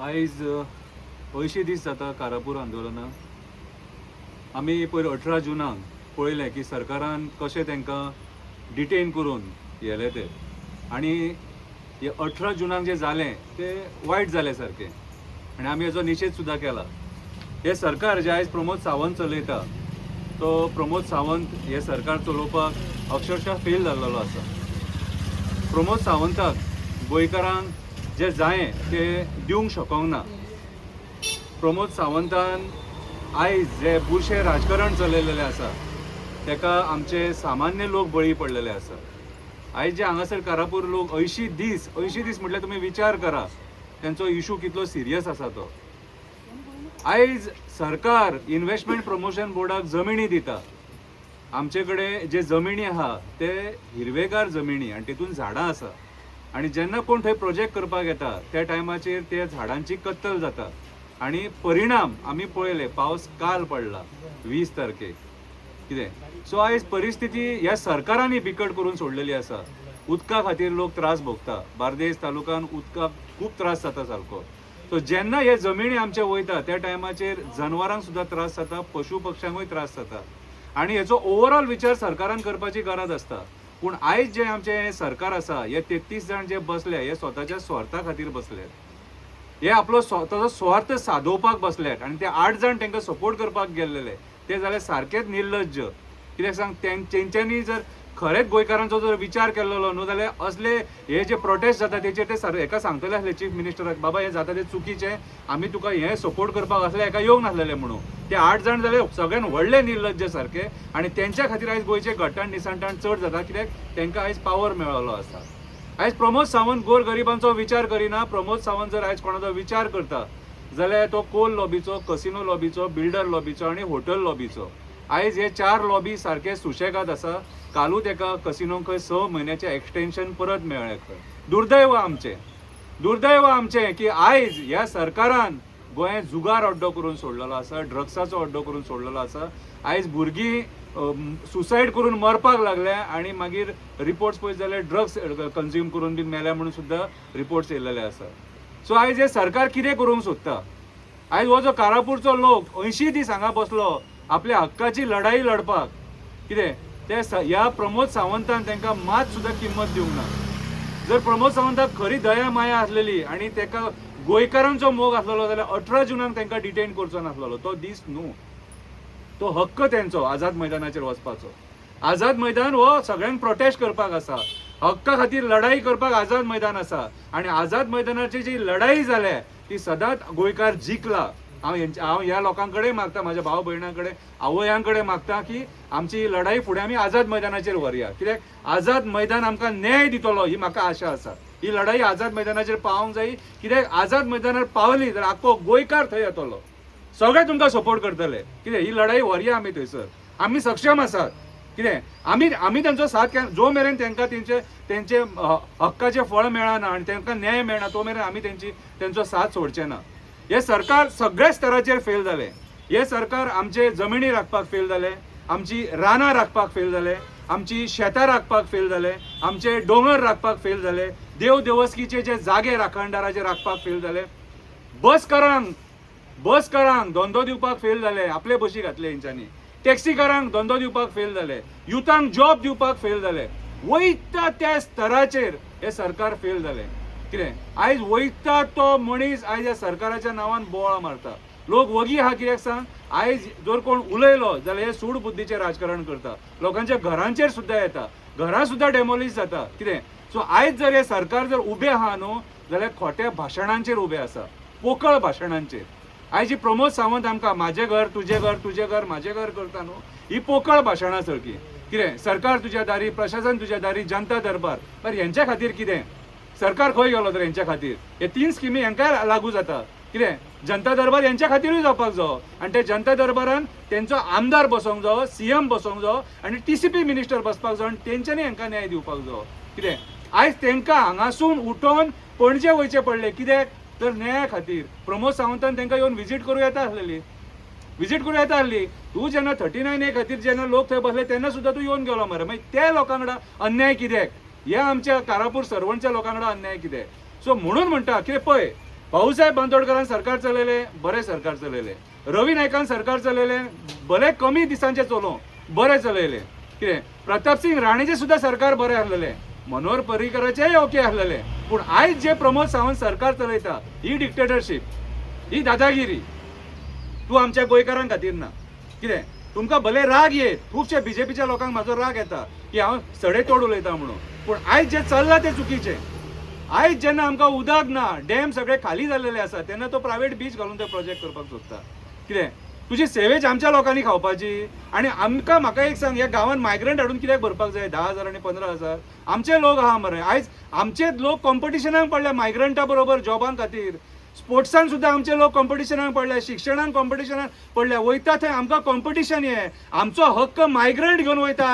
आयज 80 दीस जाता कारापूर आंदोलनाक। आमी पयर 18 जुनाक पळयलें की सरकारान कशें तांकां डिटेन करून व्हेले ते, आनी हे 18 जुनाक जे जालें तें वायट जालें सारकें, आनी आमी हेजो निशेध सुद्दां केला। हे सरकार जे आयज प्रमोद सावंत चलयता, तो प्रमोद सावंत हे सरकार चलोवपाक अक्षरशः फेल जाल्लो आसा। प्रमोद सावंताक गोंयकारांक जे जायें तें दिवंक शकूंक ना। प्रमोद सावंतान आयज जे बुरशें राजकारण चलयलेलें आसा तेका आमचे सामान्य लोक बळी पडलेले आसा। आयज जे हांगासर कारापूर लोक 80 दीस म्हटल्यार तुमी विचार करा तेंचो इशू कितलो सिरियस आसा तो। आयज सरकार इन्व्हेस्टमेंट प्रमोशन बोर्डाक जमिनी दिता। आमचे कडेन जे जमिनी आहा ते हिरवेगार जमिनी आनी तितून झाडां आसा, आनी जेन्ना कोण थंय प्रोजेक्ट करपाक येता त्या टायमाचेर त्या झाडांची कत्तल जाता, आनी परिणाम आमी पळयले। पावस काल पडला 20 तारखेक कितें। सो आयज परिस्थिती ह्या सरकारांनी बिकट करून सोडलेली आसा। उदका खातीर लोक त्रास भोगता। बार्देस तालुक्यान उदकाक खूब त्रास जाता सारको। सो जेन्ना हे जमिनी आमचे वयता त्या टायमाचेर जनावरांक सुद्दां त्रास जाता, पशु पक्ष्यांकूय त्रास जाता, आनी हेचो ओवरऑल विचार सरकारान करपाची गरज आसता। पूण आयज जे आमचे सरकार आसा, हे 33 जाण जे बसले हे स्वताच्या स्वार्था खातीर बसले। हे आपलो स्वताचो स्वार्थ सादोवपाक बसल्यात, आनी ते 8 जाण तांकां सपोर्ट करपाक गेल्लेले ते जाल्यार सारकेच निर्लज्ज। कित्याक सांग, तेंच्यांनी जर खरेंच गोंयकारांचो जर विचार केल्लो न्हू जाल्यार असले हे जे प्रोटेस्ट जाता तेचेर ते हेका सांगतले आसले चीफ मिनिस्टराक, बाबा हे जाता ते चुकीचें, आमी तुका हे सपोर्ट करपाक असले हेका येवंक नासलेले म्हणून। ते 8 जाण जाले सगळ्यान व्हडले निर्लज्ज सारखे, आनी तेंच्या खातीर आयज गोंयचे घट्टाण निसांटाण चड जाता, कित्याक तेंकां आयज पावर मेळ्ळो आसा। आयज प्रमोद सावंत गोर गरिबांचो विचार करिना। प्रमोद सावंत जर आयज कोणाचो विचार करता जाल्यार तो कोल लॉबीचो, कसिनो लॉबीचो, बिल्डर लॉबीचो आनी हॉटेल लॉबीचो। आयज हे 4 लॉबी सारखे सुशेगाद आसा। कालूच एका कसिनोक खंय 6 म्हयन्याचें एक्सटेन्शन परत मेळ्ळें खंय। दुर्दैव आमचें की आयज ह्या सरकारान गोंयांत जुगार अड्डो करून सोडलेलो आसा, ड्रग्साचो अड्डो करून सोडलेलो आसा। आयज भुरगीं सुसायड करून मरपाक लागल्या, आनी मागीर रिपोर्ट्स पळयत जाल्यार ड्रग्स कन्ज्यूम करून बीन मेल्या म्हणून सुद्दां रिपोर्ट्स येयलेले आसा। सो आयज हे सरकार कितें करूंक सोदता? आयज हो जो कारापूरचो लोक 80 दीस हांगा बसलो आपल्या हक्काची लढाई लडपाक, कितें ते ह्या प्रमोद सावंतान तांकां मात सुद्दां किंमत दिवंक ना। जर प्रमोद सावंताक खरी दया माया आसलेली आनी ताका गोंयकारांचो मोग आसलेलो जाल्यार 18 जुनाक तांकां डिटेन करचो नासलेलो। तो दीस न्हू, तो हक्क तेंचो आझाद मैदानाचेर वचपाचो। आझाद मैदान हो सगळ्यांक प्रोटेस्ट करपाक आसा, हक्का खातीर लढाई करपाक आझाद मैदान आसा, आनी आझाद मैदानाची जी लढाई जाल्या ती सदांच गोंयकार जिखला। हांव ह्या लोकांकडे मागता, म्हाज्या भाव भयणां कडेन, आवयांक कडेन मागता की आमची लढाई फुडें आमी आझाद मैदानाचेर व्हरया, कित्याक आझाद मैदान आमकां न्याय दितलो ही म्हाका आशा आसा। ही लढाई आझाद मैदानाचेर पावोंक जायी, कित्याक आझाद मैदानार पावली जाल्यार आख्खो गोंयकार थंय येतलो, सगळे तुमकां सपोर्ट करतले। कित्याक ही लढाई व्हरया आमी थंयसर। आमी सक्षम आसात, कितें आमी तेंचो साथ जो मेरेन तांकां तेंचे हक्काचें फळ मेळना आनी तांकां न्याय मेळना तो मेरेन आमी तेंचो साथ सोडचे ना। हे सरकार सगळ्या स्तराचेर फेल जाले। हे सरकार आमचे जमिनी राखपाक फेल जाले, आमची रानां राखपाक फेल जाले, आमची शेतां राखपाक फेल जाले, आमचे दोंगर राखपाक फेल जाले, देव देवस्कीचे जे जागे राखणदाराचे राखपाक फेल जाले, बसकारांक धंदो दिवपाक फेल जाले, आपले बशी घातले हेंच्यांनी, टॅक्सीकारांक धंदो दिवपाक फेल जाले, युथांक जॉब दिवपाक फेल जाले। वयता त्या स्तराचेर हे सरकार फेल जाले। कितें आयज वयता तो मनीस आयज ह्या सरकाराच्या नांवान बोवाळ मारता। लोक वगी आहा, कित्याक सांग, आयज जर कोण उलयलो जाल्यार हे सूड बुद्धीचें राजकारण करता, लोकांच्या घरांचेर सुद्दां येता, घरां सुद्दां डेमोलिश जाता। कितें सो आयज जर हे सरकार जर उबें आहा न्हू जाल्यार खोट्या भाशणांचेर उबें आसा, पोकळ भाशणांचेर। आयज जी प्रमोद सावंत आमकां म्हाजें घर तुजें घर म्हाजें घर करता न्हू, ही पोकळ भाशणां सारकी। कितें सरकार तुज्या दारी, प्रशासन तुज्या दारी, जनता दरबार, पर हेंच्या खातीर कितें? सरकार खंय गेलो तर हेंच्या खातीर? हे 3 स्किमी हेंकाय लागू जाता। कितें जनता दरबार हेंच्या खातीरूय जावपाक जावो, आनी ते जनता दरबारान तेंचो आमदार बसोंक जावो, CM बसोंक जावो, आनी TCP मिनिस्टर बसपाक जावो, आनी तेंच्यांनी हेंकां न्याय दिवपाक जावो। कितें आयज तांकां हांगासून उठोवन पणजे वयचे पडले, कित्याक तर न्याया खातीर। प्रमोद सावंतान तांकां येवन विजीट करूं येता आसली। तूं जेन्ना 39A खातीर जेन्ना लोक थंय बसले तेन्ना सुद्दां तूं येवन गेलो मरे, मागीर त्या लोकां कडेन अन्याय कित्याक? ह्या आमच्या कारापूर सर्वणच्या लोकां कडेन अन्याय कित्याक? सो म्हणून म्हणटा कितें पळय, भाऊसाहेब बांदोडकरान सरकार चलयले, बरें सरकार चलयले. रवी नायकान सरकार चलयले, भले कमी दिसांचे चलोव बरें चलयले. कितें प्रतापसिंग राणेचे सुद्धा सरकार बरें आसलेले, मनोहर पर्रीकराचेय ओके आसलेले. पूण आयज जे प्रमोद सावंत सरकार चलयता ही डिक्टेटरशीप, ही दादागिरी. तूं आमच्या गोंयकारां खातीर ना. कितें तुमकां भले राग येत, खुबशे बीजेपीच्या लोकांक म्हाजो राग येता की हांव सडेतोड उलयता म्हणून, पूण आयज जे चल्लां तें चुकीचें. आयज जेन्ना आमकां उदक ना, डॅम सगळे खाली जाल्लेले आसा, तेन्ना तो प्रायवेट बीच घालून ते प्रोजेक्ट करपाक सोदता. कितें तुजी सेवेज आमच्या लोकांनी खावपाची. आनी आमकां म्हाका एक सांग, ह्या गांवांत मायग्रंट हाडून कित्याक भरपाक जाय 10,000 आनी 15,000? आमचे लोक आहा मरे, आयज आमचे लोक कॉम्पिटिशनाक पडल्या मायग्रंटा बरोबर जॉबां खातीर. स्पोर्ट्सान सुद्दां आमचे लोक कॉम्पिटिशनाक पडले, शिक्षणाक कॉम्पिटिशनाक पडले. वयता थंय आमकां कॉम्पिटिशन हे. आमचो हक्क मायग्रंट घेवन वयता.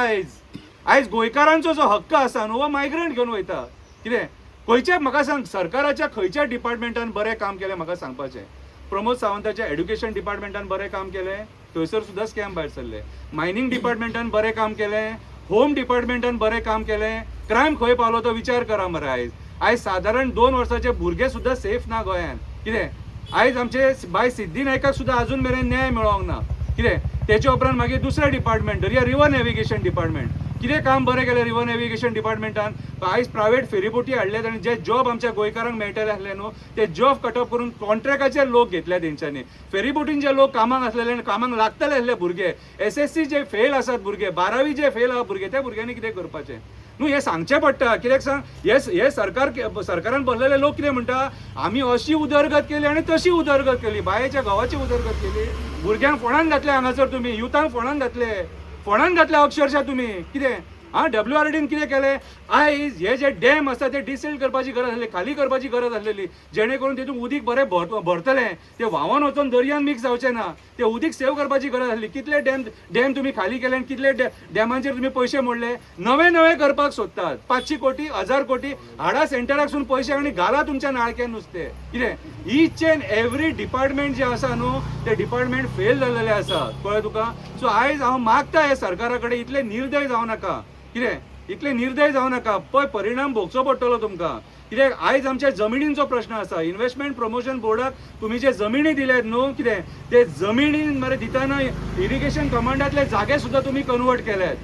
आयज गोंयकारांचो जो हक्क आसा न्हू, हो मायग्रंट घेवन वयता. कितें खंयच्या म्हाका सांग, सरकाराच्या खंयच्या डिपार्टमेंटान बरें काम केलें म्हाका सांगपाचें. प्रमोद सावंताच्या एड्युकेशन डिपार्टमेंटान बरें काम केलें, थंयसर सुद्दां स्कॅम भायर सरले. मायनिंग डिपार्टमेंटान बरें काम केलें, होम डिपार्टमेंटान बरें काम केलें. क्रायम खंय पावलो तो विचार करा मरे. आयज सादारण 2 वर्साचे भुरगे सुद्दां सेफ ना गोंयांत. कितें आयज आमचे बाय सिद्धी नायकाक सुद्दां अजून मेरेन न्याय मेळोंक ना. कितें तेच्या उपरांत मागीर दुसरें डिपार्टमेंट धरया, रिवर नॅव्हिगेशन डिपार्टमेंट. कितें काम बरें केलें रिवर नॅव्हिगेशन डिपार्टमेंटान? आयज प्रायवेट फेरीबोटी हाडल्यात आनी जे जॉब आमच्या गोंयकारांक मेळटले आसले न्हू, ते जॉब कटअप करून कॉन्ट्रॅक्टाचेर लोक घेतल्या तेंच्यांनी. फेरीबोटीन जे लोक कामाक आसलेले आनी कामाक लागतले आसले भुरगे, SSC जे फेल आसात भुरगे, 12वी जे फेल आहा भुरगे, त्या भुरग्यांनी कितें करपाचें न्हू, हें सांगचें पडटा. कित्याक सांग, हे सरकारान भरलेले लोक कितें म्हणटा, आमी अशी उदरगत केली आनी तशी उदरगत केली, बायेच्या गांवाची उदरगत केली. भुरग्यांक फोंडान घातले, हांगासर तुमी युथांक फोंडान घातले अक्षरशः तुमी. कितें WRDन कितें केलें? आयज हे जे डॅम आसा ते डिसेल करपाची गरज आसली, खाली करपाची गरज आसलेली, जेणे करून तेतून उदीक बरें भरतलें. ते व्हांवोन वचून दर्यान मिक्स जावचें ना. ते उदीक सेव करपाची गरज आसली. कितले डॅम तुमी खाली केले आनी कितले डॅमांचेर तुमी पयशे मोडले. नवे करपाक सोदतात. 500 कोटी 1000 कोटी हाडा सेंटराकसून पयशे आनी घाला तुमच्या नाळक्यान नुस्तें. कितें ईच एंड एवरी डिपार्टमेंट जे आसा न्हू, ते डिपार्टमेंट फेल जाल्लेले आसा, कळ्ळें तुका. सो आयज हांव मागता हे सरकारा कडेन, इतले निर्दय जावं नाका. कितें इतले निर्दय जावं नाका. पळय परिणाम भोगचो पडटलो तुमकां. कित्याक आयज आमच्या जमिनींचो प्रश्न आसा. इन्व्हेस्टमेंट प्रमोशन बोर्डाक तुमी जे जमिनी दिल्यात न्हू, कितें ते जमिनीन मरे दितना इरिगेशन कमांडांतले जागे सुद्दां तुमी कन्वर्ट केल्यात.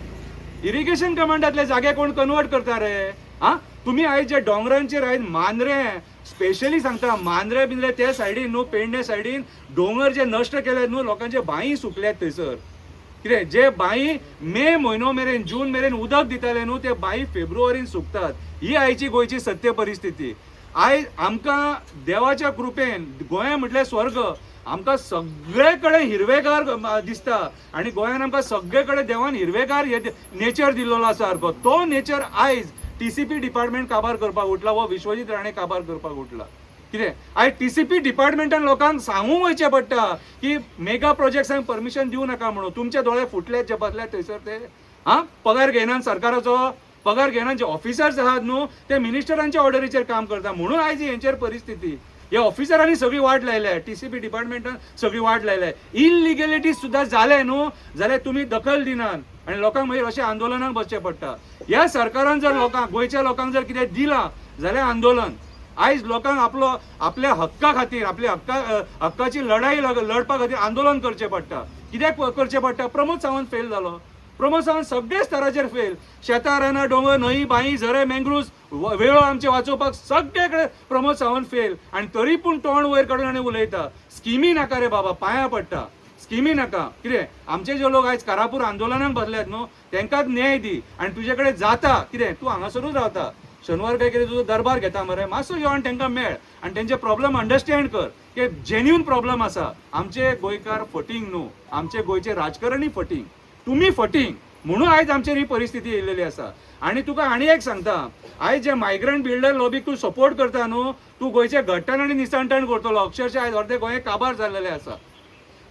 इरिगेशन कमांडांतले जागे कोण कन्वर्ट करता रे? तुमी आयज जे डोंगरांचेर आयज मांद्रे, स्पेशली सांगता मांद्रे बिंद्रे ते सायडीन न्हू, पेडणे सायडीन दोंगर जे नश्ट केल्यात न्हू, लोकांचे बांय सुकल्यात थंयसर. कितें जे बांय मे म्हयनो मेरेन जून मेरेन उदक दिताले न्हू, ते बांय फेब्रुवारीन सुकतात. ही आयची गोंयची सत्य परिस्थिती. आयज आमकां देवाच्या कृपेन गोंय म्हटल्यार स्वर्ग, आमकां सगळे कडेन हिरवेगार दिसता आनी गोंयान आमकां सगळे कडेन देवान हिरवेगार नेचर दिल्लो आसा सारको. तो नेचर आयज TCP डिपार्टमेंट काबार करपाक उठला, वो विश्वजीत राणे काबार करपाक उठला. कितें आयज TCP डिपार्टमेंटान लोकांक सांगूंक वयचें पडटा की मेगा प्रोजेक्ट्सांक परमिशन दिवं नाका म्हणून. तुमचे दोळे फुटलेत जे बसल्यात थंयसर ते पगार घेयनात, सरकाराचो पगार घेयनात. जे ऑफिसर्स आहात न्हू, ते मिनिस्टरांच्या ऑर्डरीचेर काम करता म्हणून आयज हेंचेर परिस्थिती. हे ऑफिसरांनी सगळी वाट लायल्या, TCP डिपार्टमेंटान सगळी वाट लायल्या. इलिगॅलिटीज सुद्दां जाले न्हू, जाल्यार तुमी दखल दिनात आनी लोकांक मागीर अशें आंदोलनाक बसचें पडटा. ह्या सरकारान जर लोकांक, गोंयच्या लोकांक जर कितें दिलां जाल्यार आंदोलन. आयज लोकांक आपल्या हक्का खातीर, आपल्या हक्काची लढाई लडपा खातीर आंदोलन करचें पडटा. कित्याक करचें पडटा? प्रमोद सावंत फेल जालो. प्रमोद सावंत सगळे स्तराचेर फेल. शेतां रानां डोंगर न्हंय बांय झरे मँग्रुव्स वेळो आमचे वाचोवपाक सगळे कडेन प्रमोद सावंत फेल. आनी तरी पूण तोंड वयर काडून आनी उलयता. स्किमी नाका रे बाबा, पांयां पडटा, स्किमी नाका. कितें आमचे जे लोक आयज कारापूर आंदोलनाक बसल्यात न्हू, तांकां न्याय दी. आनी तुजे कडेन जाता कितें, तूं हांगासरूच रावता, शनिवार काय कितें तुजो दरबार घेता मरे, मातसो यो आनी तांकां मेळ आनी तेंचे प्रॉब्लेम अंडरस्टँड कर की जेन्युन प्रॉब्लेम आसा. आमचे गोंयकार फटींग न्हू, आमचे गोंयचे राजकारणी फटींग, तुमी फटींग म्हणून आयज आमचेर ही परिस्थिती येयलेली आसा. आनी तुका आनी एक सांगता, आयज जे मायग्रंट बिल्डर लॉबीक तूं सपोर्ट करता न्हू, तूं गोंयचे घट्टण आनी निसणटण करतलो. अक्षरशः आयज अर्दे गोंय काबार जाल्लेले आसा.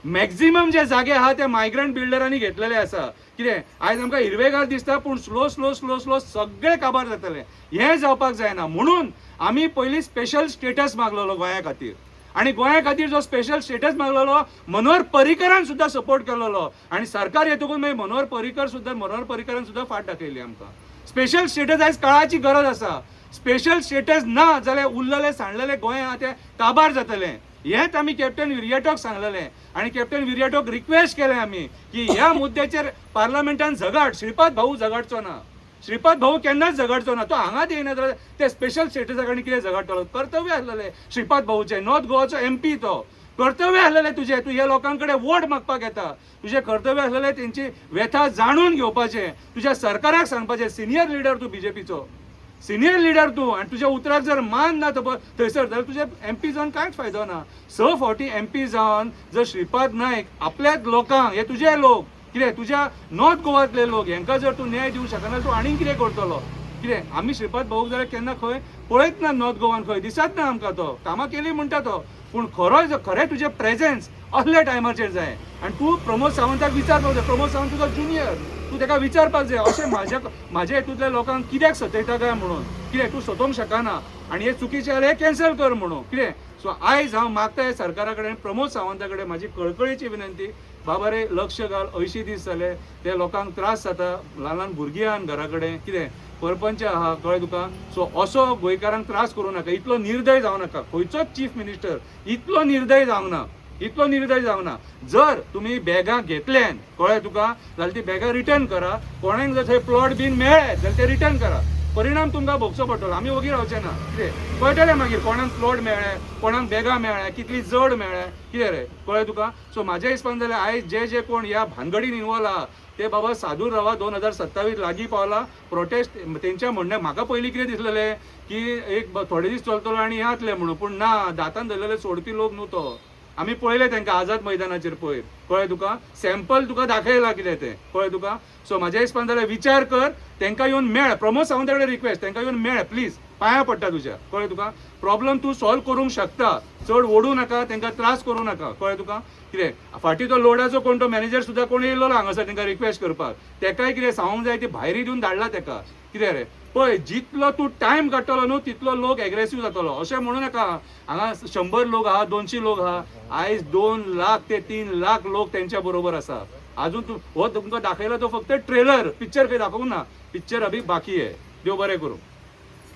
मॅक्झिमम जे जागे आहा ते मायग्रंट बिल्डरांनी घेतलेले आसा. कितें आयज आमकां हिरवेगार दिसता, पूण स्लो स्लो स्लो स्लो सगळे काबार जातले. हें जावपाक जायना म्हणून आमी पयलीं स्पेशल स्टेटस मागलेलो गोंया खातीर. आनी गोंया खातीर जो स्पेशल स्टेटस मागलेलो, मनोहर पर्रीकरान सुद्दां सपोर्ट केलेलो. आनी सरकार येतकूच मागीर मनोहर पर्रीकरान सुद्दां फाट दाखयली आमकां. स्पेशल स्टेटस आयज काळाची गरज आसा. स्पेशल स्टेटस ना जाल्यार उरलेले सांडलेले गोंय आहा ते काबार जातले. हेच आमी कॅप्टन विर्याटोक सांगलेले आणि कॅप्टन विर्याटोक रिक्वेस्ट केले आमी की ह्या मुद्द्याचेर पार्लमेंटान झगड. श्रीपाद भाऊ झगडचो ना, श्रीपाद भाऊ केन्नाच झगडचो ना. तो हांगा येयना जाल्यार ते स्पेशल स्टेटसा कडे कितें झगडटलो. कर्तव्य आसलेले श्रीपाद भाऊचे, नॉर्थ गोवाचो MP तो. कर्तव्य आसलेले तुझे, तू ह्या लोकांकडे वोट मागपाक येता. तुझे कर्तव्य आसलेले तेंची व्यथा जाणून घेवपाचे, तुझ्या सरकाराक सांगपाचे. सिनियर लिडर तू बीजेपीचो, सिनियर लिडर तू, आणि तुझ्या उतराक जर मान ना थंयसर जाल्यार तुझे MP जावन कांयच फायदो ना. 6 फावटी MP जावन जर श्रीपाद नायक आपल्याच लोकांक, हे तुझे लोक कितें, तुझ्या नॉर्थ गोवातले लोक, हांकां जर तू न्याय दिवंक शकना तू आनीक कितें करतलो. कितें आमी श्रीपाद भाऊक जाल्यार केन्ना खंय पळयत ना. नॉर्थ गोवान खंय दिसत ना आमकां. तो कामां केली म्हणटा तो, पूण खरें तुजें प्रेझेन्स असल्या टायमाचेर जाय. आनी तू प्रमोद सावंताक विचारपाक जाय. प्रमोद सावंत तुजो जुनियर, तू ताका विचारपाक जाय अशें म्हाज्या हितूंतल्या लोकांक कित्याक सतयता काय म्हणून. कितें तू सतोवंक शकना आनी हे चुकीचे जाल्यार हे कॅन्सल कर म्हणून. कितें सो आयज हांव मागता सरकारा कडेन, प्रमोद सावंता कडेन म्हाजी कळकळीची विनंती, बाबा रे लक्ष घाल. 80 दीस जाले, ते लोकांक त्रास जाता, ल्हान ल्हान भुरगीं आहा घरा कडेन, कितें परपंच आहा, कळ्ळें तुका. सो असो गोंयकारांक त्रास करूं नाका, इतलो निर्दय जावं नाका. खंयचोच चीफ मिनिस्टर इतलो निर्दय जावंक ना, इतलो निर्दय जावंक ना. जर तुमी बॅगां घेतल्यान, कळ्ळें तुका, जाल्यार ती बॅगां रिटर्न करा. कोणाक जर थंय प्लॉट बीन मेळ्ळे जाल्यार ते रिटर्न करा. परिणाम तुमकां भोगचो पडटलो. आमी वगीर रावचे ना. कितें कळटलें मागीर कोणाक प्लॉट मेळ्ळे, कोणाक बॅगां मेळ्ळे, कितली जड मेळ्ळे, कितें रे, कळ्ळें तुका. सो म्हाज्या हिसपान जाल्यार आयज जे कोण ह्या भानगडीन इन्वॉल्व आहा ते बाबा सादूर रावा. 2027 लागीं पावला. प्रोटेस्ट तेंच्या म्हणणें म्हाका पयलीं कितें दिसलेलें की एक थोडे दीस चलतलो आनी येतले म्हणून, पूण ना, दातान धरलेले सोडपी लोक न्हू तो. आमी पळयले तांकां आझाद मैदानाचेर पळय, कळ्ळें तुका. सॅम्पल तुका दाखयला कितें तें, कळ्ळें तुका. सो म्हाज्या हिसपान जाल्यार विचार कर, तांकां येवन मेळ. प्रमोद सावंता कडेन रिक्वेस्ट, तांकां येवन मेळ प्लीज, पांयां पडटा तुज्या, कळ्ळें तुका. प्रॉब्लम तूं सॉल्व करूंक शकता, चड ओडूं नाका, तांकां त्रास करूं नाका, कळ्ळें तुका. कितें फाटीं तो लोडाचो कोण तो मॅनेजर सुद्दां कोण येयलो हांगासर तांकां रिक्वेस्ट करपाक, ताकाय कितें सांगूंक जाय, ती भायर दिवन धाडला ताका. कितें रे पळय, जितलो तूं टायम काडटलो न्हू तितलो लोक एग्रेसीव जातलो. अशें म्हणूं नाका हांगा 100 लोक आहा, 200 लोक आहा. आयज 2 लाख ते 3 लाख लोक तेंच्या बरोबर आसा. अजून तू हो तुमकां दाखयला तो फक्त ट्रेलर, पिक्चर खंय दाखोवंक ना. पिक्चर अभी बाकी आहे. देव बरें करूं.